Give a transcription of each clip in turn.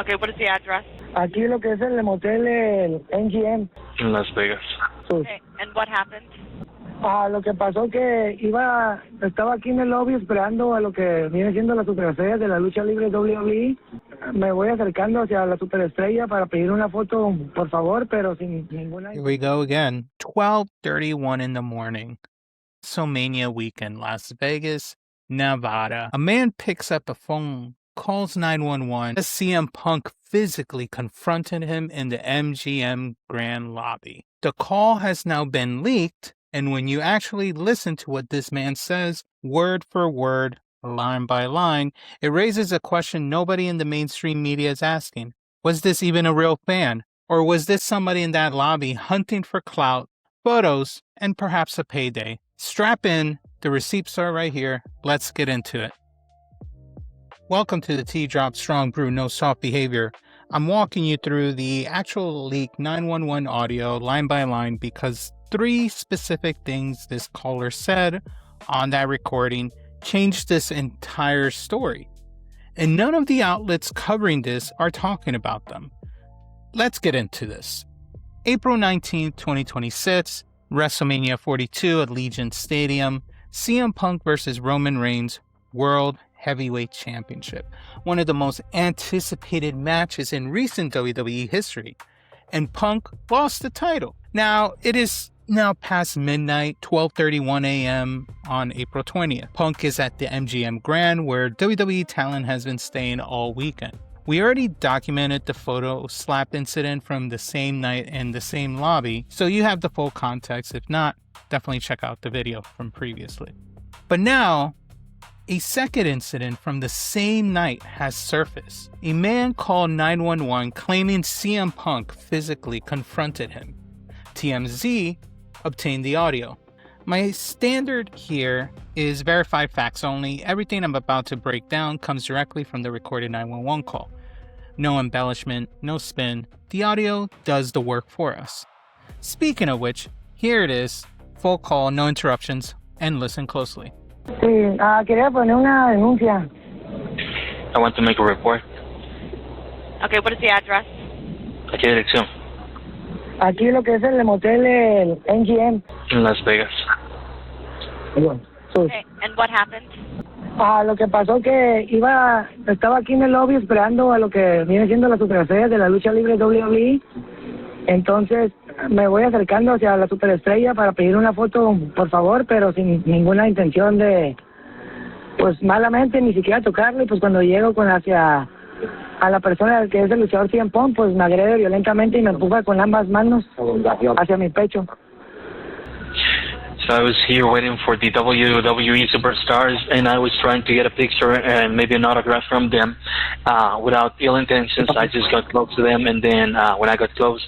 Okay, what is the address? Aquí lo que es el motel, el MGM. In Las Vegas. Okay, and what happened? Lo que pasó que estaba aquí en el lobby esperando a lo que viene siendo la superestrella de la lucha libre WWE. Me voy acercando hacia la superestrella para pedir una foto, por favor, pero sin ninguna... Here we go again. 12:31 in the morning. WrestleMania weekend, Las Vegas, Nevada. A man picks up a phone, calls 911. CM Punk physically confronted him in the MGM Grand lobby. The call has now been leaked, and when you actually listen to what this man says, word for word, line by line, it raises a question nobody in the mainstream media is asking. Was this even a real fan? Or was this somebody in that lobby hunting for clout, photos, and perhaps a payday? Strap in, the receipts are right here. Let's get into it. Welcome to the T-Drop Strong Brew No Soft Behavior. I'm walking you through the actual leaked 911 audio line by line because 3 specific things this caller said on that recording changed this entire story. And none of the outlets covering this are talking about them. Let's get into this. April 19th, 2026, WrestleMania 42 at Allegiant Stadium, CM Punk versus Roman Reigns World Heavyweight Championship, one of the most anticipated matches in recent WWE history, and Punk lost the title. Now, it is now past midnight, 12:31 a.m. on April 20th. Punk is at the MGM Grand, where WWE talent has been staying all weekend. We already documented the photo slap incident from the same night in the same lobby, so you have the full context. If not, definitely check out the video from previously. But now, a second incident from the same night has surfaced. A man called 911 claiming CM Punk physically confronted him. TMZ obtained the audio. My standard here is verified facts only. Everything I'm about to break down comes directly from the recorded 911 call. No embellishment, no spin. The audio does the work for us. Speaking of which, here it is. Full call, no interruptions, and listen closely. Sí, quería poner una denuncia. I want to make a report. Okay, what is the address? ¿A qué dirección? Aquí lo que es el motel, el MGM. In Las Vegas. Okay, and what happened? Lo que pasó que estaba aquí en el lobby esperando a lo que viene siendo la superestrella de la lucha libre WWE. Entonces me voy acercando hacia la superestrella para pedir una foto, por favor, pero sin ninguna intención de, pues malamente, ni siquiera tocarle. Pues cuando llego hacia a la persona que es el luchador CM Punk, pues me agrede violentamente y me empuja con ambas manos hacia mi pecho. So I was here waiting for the WWE superstars, and I was trying to get a picture and maybe an autograph from them without ill intentions. I just got close to them, and then when I got close,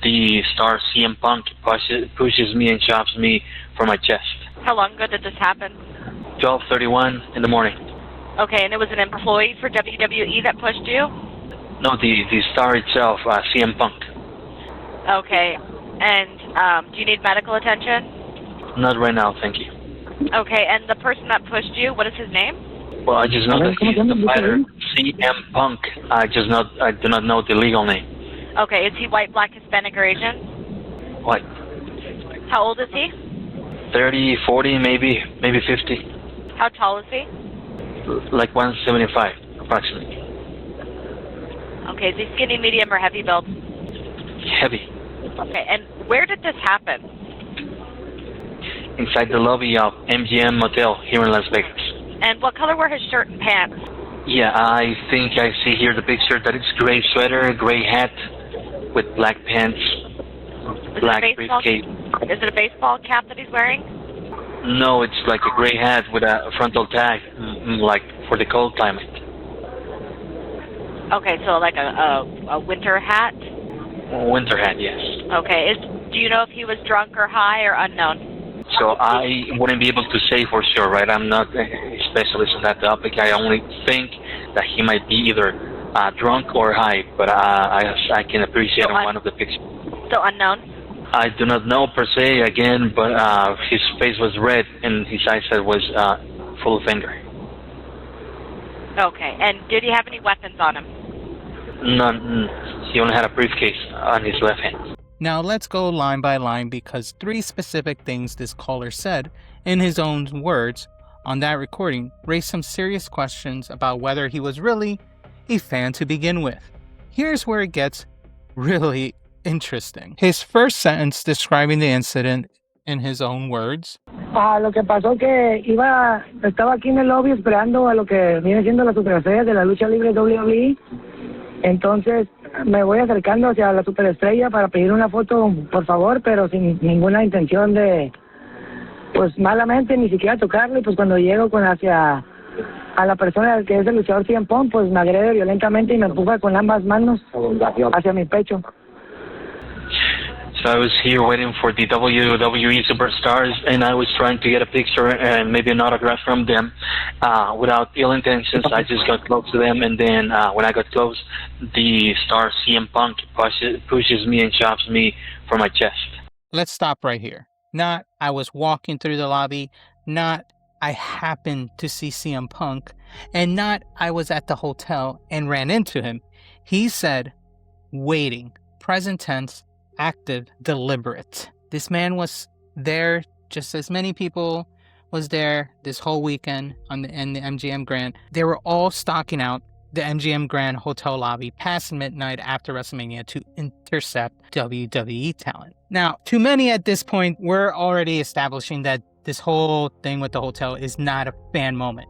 the star CM Punk pushes me and shoves me for my chest. How long ago did this happen? 12:31 in the morning. Okay, and it was an employee for WWE that pushed you? No, the star itself, CM Punk. Okay, and do you need medical attention? Not right now, thank you. Okay, and the person that pushed you, what is his name? Well, I just know that he's the fighter, CM Punk. I do not know the legal name. Okay, is he white, black, Hispanic, or Asian? White. How old is he? 30, 40, maybe 50. How tall is he? Like 175, approximately. Okay, is he skinny, medium, or heavy build? Heavy. Okay, and where did this happen? Inside the lobby of MGM Motel here in Las Vegas. And what color were his shirt and pants? Yeah, I think I see here the picture that it's gray sweater, gray hat with black pants, black briefcase. Is it a baseball cap that he's wearing? No, it's like a gray hat with a frontal tag, like for the cold climate. Okay, so like a winter hat? Winter hat, yes. Okay, do you know if he was drunk or high or unknown? So I wouldn't be able to say for sure, right? I'm not a specialist on that topic. I only think that he might be either drunk or high, but I can appreciate on one of the pictures. So unknown? I do not know per se, again, but his face was red and his eyesight was full of anger. Okay, and did he have any weapons on him? None. He only had a briefcase on his left hand. Now let's go line by line because 3 specific things this caller said in his own words on that recording raised some serious questions about whether he was really a fan to begin with. Here's where it gets really interesting. His first sentence describing the incident in his own words. Lo que pasó que estaba aquí en el lobby esperando a lo que viene siendo la superestrella de la lucha libre WWE. Entonces me voy acercando hacia la superestrella para pedir una foto, por favor, pero sin ninguna intención de, pues malamente, ni siquiera tocarle. Y pues cuando llego hacia a la persona que es el luchador CM Punk, pues me agrede violentamente y me empuja con ambas manos hacia mi pecho. So I was here waiting for the WWE superstars, and I was trying to get a picture and maybe an autograph from them. Without ill intentions, I just got close to them, and then when I got close, the star CM Punk pushes me and shoves me for my chest. Let's stop right here. Not I was walking through the lobby, not I happened to see CM Punk, and not I was at the hotel and ran into him. He said, waiting, present tense, active, deliberate. This man was there just as many people was there this whole weekend in the MGM Grand. They were all stocking out the MGM Grand hotel lobby past midnight after WrestleMania to intercept WWE talent. Now, to many at this point, we're already establishing that this whole thing with the hotel is not a fan moment.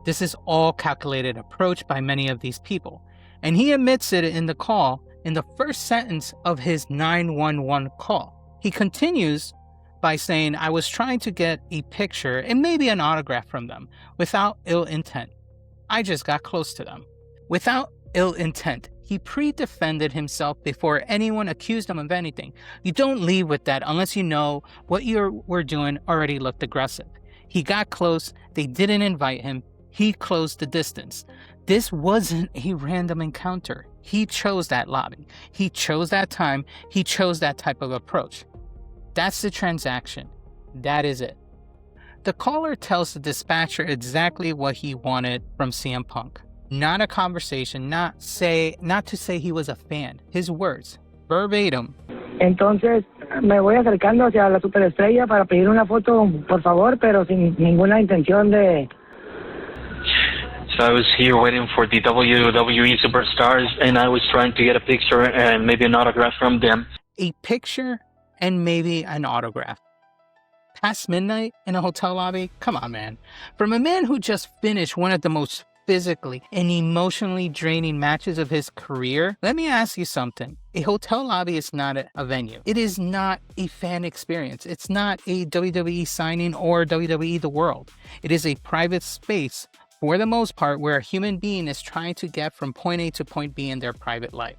This is all calculated approach by many of these people. And he admits it in the call in the first sentence of his 911 call. He continues by saying, I was trying to get a picture and maybe an autograph from them without ill intent. I just got close to them. Without ill intent, he pre-defended himself before anyone accused him of anything. You don't leave with that unless you know what you were doing already looked aggressive. He got close, they didn't invite him, he closed the distance. This wasn't a random encounter. He chose that lobby. He chose that time. He chose that type of approach. That's the transaction. That is it. The caller tells the dispatcher exactly what he wanted from CM Punk. Not a conversation, not to say he was a fan. His words, verbatim. Entonces me voy acercando hacia la superestrella para pedir una foto, por favor, pero sin ninguna intención de... So I was here waiting for the WWE superstars, and I was trying to get a picture and maybe an autograph from them. A picture and maybe an autograph. Past midnight in a hotel lobby? Come on, man. From a man who just finished one of the most physically and emotionally draining matches of his career, let me ask you something. A hotel lobby is not a venue. It is not a fan experience. It's not a WWE signing or WWE The World. It is a private space, for the most part, where a human being is trying to get from point A to point B in their private life.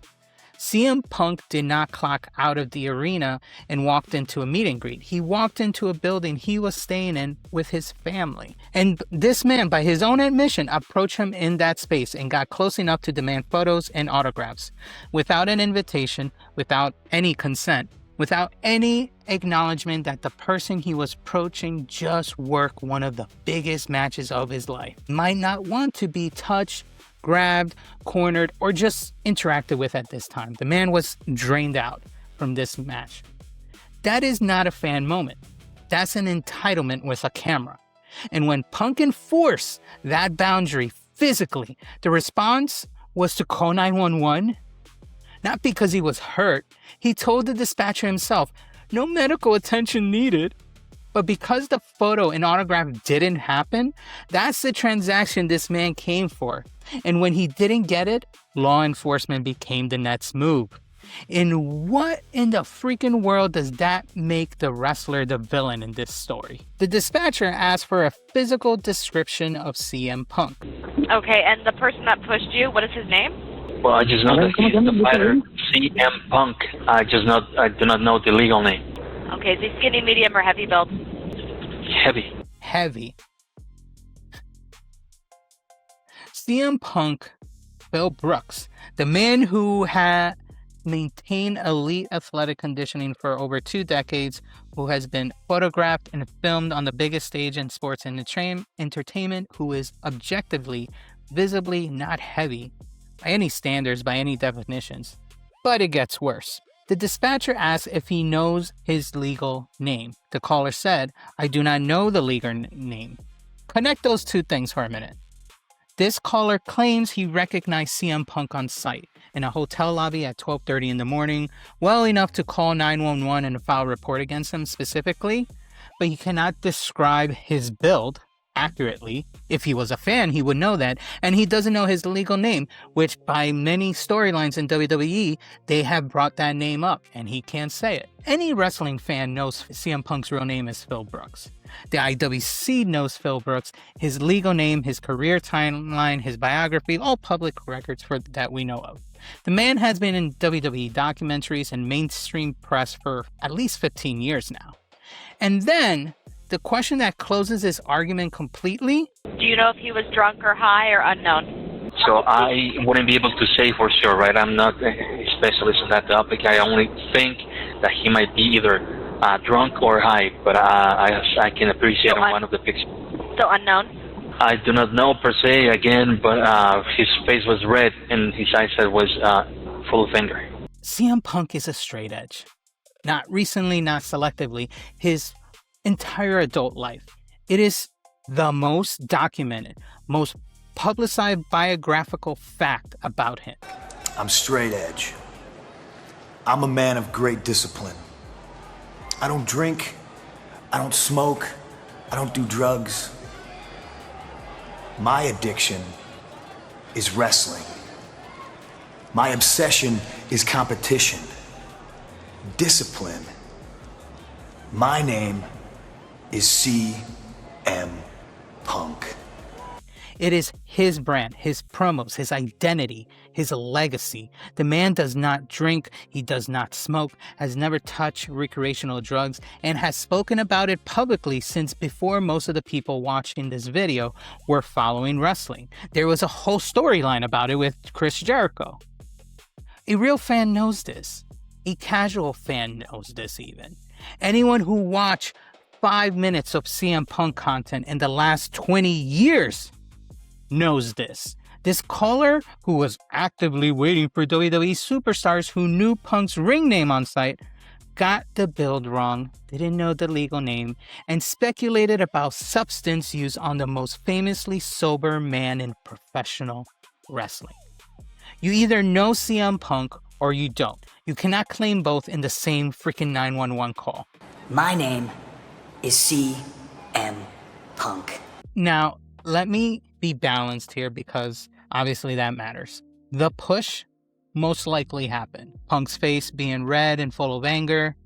CM Punk did not clock out of the arena and walked into a meet and greet. He walked into a building he was staying in with his family. And this man, by his own admission, approached him in that space and got close enough to demand photos and autographs without an invitation, without any consent, without any acknowledgement that the person he was approaching just worked one of the biggest matches of his life. Might not want to be touched, grabbed, cornered, or just interacted with at this time. The man was drained out from this match. That is not a fan moment. That's an entitlement with a camera. And when Punk enforced that boundary physically, the response was to call 911. Not because he was hurt. He told the dispatcher himself, no medical attention needed. But because the photo and autograph didn't happen, that's the transaction this man came for. And when he didn't get it, law enforcement became the next move. In what in the freaking world does that make the wrestler the villain in this story? The dispatcher asked for a physical description of CM Punk. Okay, and the person that pushed you, what is his name? Well, I just know that he's the fighter, CM Punk. I do not know the legal name. Okay, is he skinny, medium, or heavy build? Heavy. Heavy. CM Punk, Phil Brooks, the man who had maintained elite athletic conditioning for over 2 decades, who has been photographed and filmed on the biggest stage in sports and entertainment, who is objectively, visibly not heavy, by any standards, by any definitions. But it gets worse. The dispatcher asks if he knows his legal name. The caller said, "I do not know the legal name." Connect those two things for a minute. This caller claims he recognized CM Punk on site in a hotel lobby at 12:30 in the morning, well enough to call 911 and file a report against him specifically, but he cannot describe his build accurately. If he was a fan, he would know that, and he doesn't know his legal name, which by many storylines in WWE, they have brought that name up, and he can't say it. Any wrestling fan knows CM Punk's real name is Phil Brooks. The IWC knows Phil Brooks, his legal name, his career timeline, his biography, all public records that we know of. The man has been in WWE documentaries and mainstream press for at least 15 years now. And then, the question that closes this argument completely. Do you know if he was drunk or high or unknown? So I wouldn't be able to say for sure, right? I'm not a specialist on that topic. I only think that he might be either drunk or high, but I can appreciate on one of the pictures. Still unknown? I do not know per se, again, but his face was red and his eyesight was full of anger. CM Punk is a straight edge. Not recently, not selectively. His entire adult life. It is the most documented, most publicized biographical fact about him. I'm straight edge. I'm a man of great discipline. I don't drink, I don't smoke, I don't do drugs. My addiction is wrestling. My obsession is competition. Discipline. My name is CM Punk. It is his brand, his promos, his identity, his legacy. The man does not drink, he does not smoke, has never touched recreational drugs, and has spoken about it publicly since before most of the people watching this video were following wrestling. There was a whole storyline about it with Chris Jericho. A real fan knows this. A casual fan knows this even. Anyone who watched 5 minutes of CM Punk content in the last 20 years knows this. This caller, who was actively waiting for WWE superstars who knew Punk's ring name on site, got the build wrong, didn't know the legal name, and speculated about substance use on the most famously sober man in professional wrestling. You either know CM Punk or you don't. You cannot claim both in the same freaking 911 call. My name is CM Punk. Now, let me be balanced here because obviously that matters. The push most likely happened. Punk's face being red and full of anger.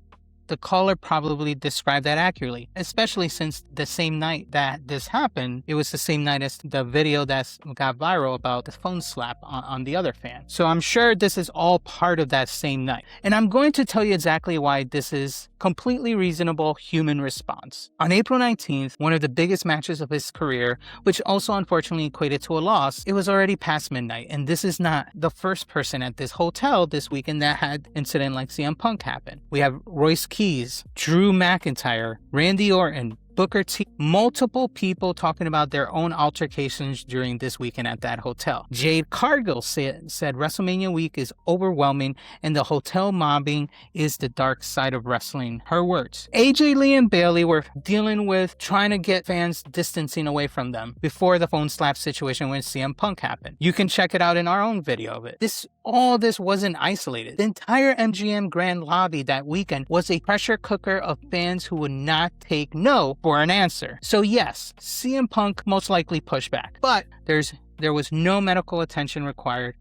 The caller probably described that accurately, especially since the same night that this happened, it was the same night as the video that got viral about the phone slap on the other fan. So I'm sure this is all part of that same night. And I'm going to tell you exactly why this is completely reasonable human response. On April 19th, one of the biggest matches of his career, which also unfortunately equated to a loss, it was already past midnight, and this is not the first person at this hotel this weekend that had incident like CM Punk happen. We have Royce Keys, Drew McIntyre, Randy Orton, Booker T, multiple people talking about their own altercations during this weekend at that hotel. Jade Cargill said WrestleMania week is overwhelming and the hotel mobbing is the dark side of wrestling. Her words. AJ Lee and Bayley were dealing with trying to get fans distancing away from them before the phone slap situation when CM Punk happened. You can check it out in our own video of it. All this wasn't isolated. The entire MGM Grand lobby that weekend was a pressure cooker of fans who would not take no for an answer. So yes, CM Punk most likely pushed back, but there was no medical attention required,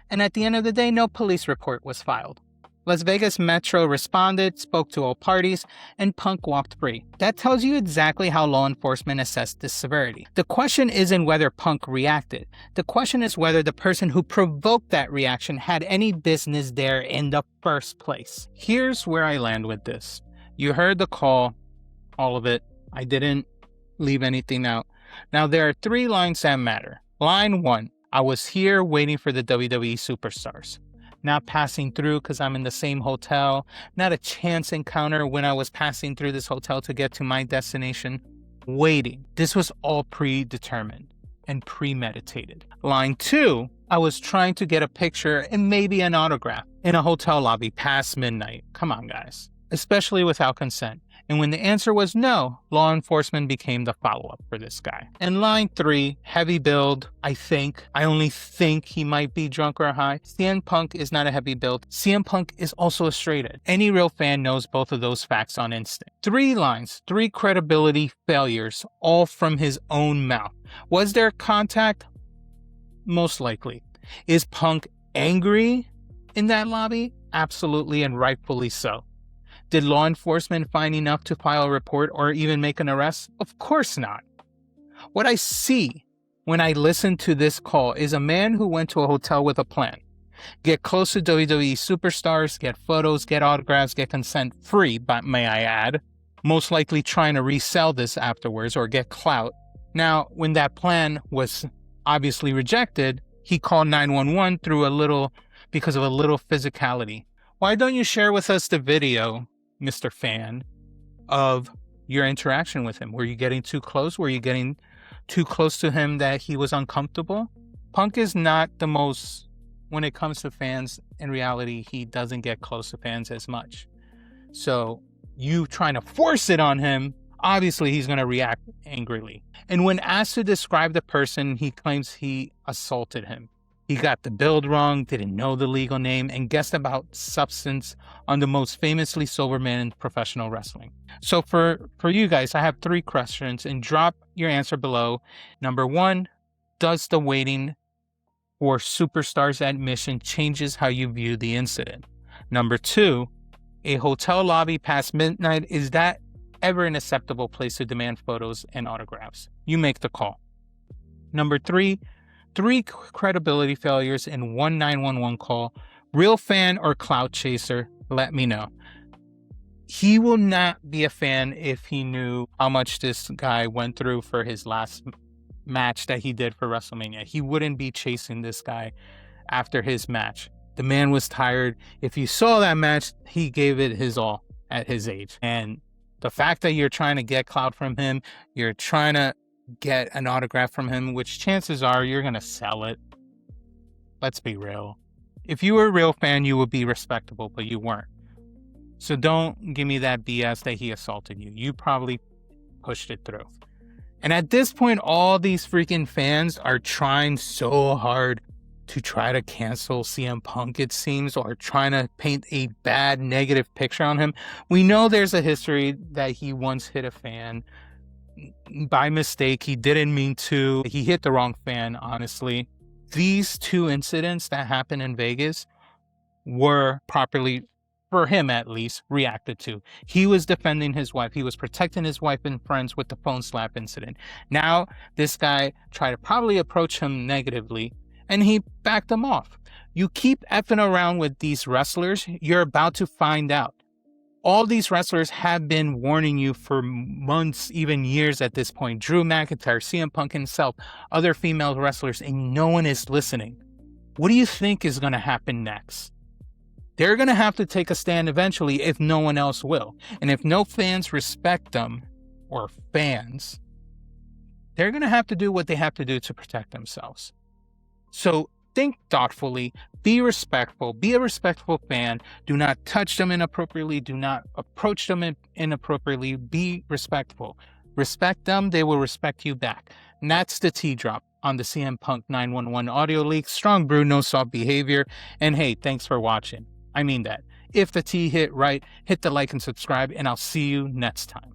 and at the end of the day, no police report was filed. Las Vegas Metro responded, spoke to all parties, and Punk walked free. That tells you exactly how law enforcement assessed this severity. The question isn't whether Punk reacted. The question is whether the person who provoked that reaction had any business there in the first place. Here's where I land with this. You heard the call, all of it. I didn't leave anything out. Now, there are 3 lines that matter. Line 1, I was here waiting for the WWE superstars. Not passing through because I'm in the same hotel. Not a chance encounter when I was passing through this hotel to get to my destination. Waiting. This was all predetermined and premeditated. Line 2, I was trying to get a picture and maybe an autograph in a hotel lobby past midnight. Come on, guys. Especially without consent. And when the answer was no, law enforcement became the follow-up for this guy. And line 3, heavy build, I only think he might be drunk or high. CM Punk is not a heavy build. CM Punk is also a straight edge. Any real fan knows both of those facts on instinct. 3 lines, 3 credibility failures, all from his own mouth. Was there contact? Most likely. Is Punk angry in that lobby? Absolutely, and rightfully so. Did law enforcement find enough to file a report or even make an arrest? Of course not. What I see when I listen to this call is a man who went to a hotel with a plan. Get close to WWE superstars, get photos, get autographs, get consent free, but may I add, most likely trying to resell this afterwards or get clout. Now, when that plan was obviously rejected, he called 911 because of a little physicality. Why don't you share with us the video, Mr. Fan, of your interaction with him? Were you getting too close? Were you getting too close to him that he was uncomfortable? Punk is not the most, when it comes to fans, in reality, he doesn't get close to fans as much. So you trying to force it on him, obviously he's going to react angrily. And when asked to describe the person, he claims he assaulted him. He got the build wrong, didn't know the legal name, and guessed about substance on the most famously sober man in professional wrestling. So for you guys, I have 3 questions, and drop your answer below. Number 1, does the waiting for superstars admission changes how you view the incident? Number 2, a hotel lobby past midnight, is that ever an acceptable place to demand photos and autographs? You make the call. Number 3, 3 credibility failures in 1 911 call. Real fan or clout chaser? Let me know. He will not be a fan if he knew how much this guy went through for his last match that he did for WrestleMania. He wouldn't be chasing this guy after his match. The man was tired. If you saw that match, he gave it his all at his age. And the fact that you're trying to get clout from him, you're trying to get an autograph from him, which chances are you're going to sell it. Let's be real. If you were a real fan, you would be respectable, but you weren't. So don't give me that BS that he assaulted you. You probably pushed it through. And at this point, all these freaking fans are trying so hard to try to cancel CM Punk, it seems, or trying to paint a bad negative picture on him. We know there's a history that he once hit a fan by mistake. He didn't mean to. He hit the wrong fan, honestly. These 2 incidents that happened in Vegas were properly, for him at least, reacted to. He was defending his wife. He was protecting his wife and friends with the phone slap incident. Now, this guy tried to probably approach him negatively, and he backed him off. You keep effing around with these wrestlers, you're about to find out. All these wrestlers have been warning you for months, even years at this point. Drew McIntyre, CM Punk himself, other female wrestlers, and no one is listening. What do you think is going to happen next? They're going to have to take a stand eventually if no one else will. And if no fans respect them, or fans, they're going to have to do what they have to do to protect themselves. So think thoughtfully, be respectful, be a respectful fan. Do not touch them inappropriately. Do not approach them inappropriately. Be respectful. Respect them, they will respect you back. And that's the tea drop on the CM Punk 911 audio leak. Strong brew, no soft behavior. And hey, thanks for watching. I mean that. If the tea hit right, hit the like and subscribe, and I'll see you next time.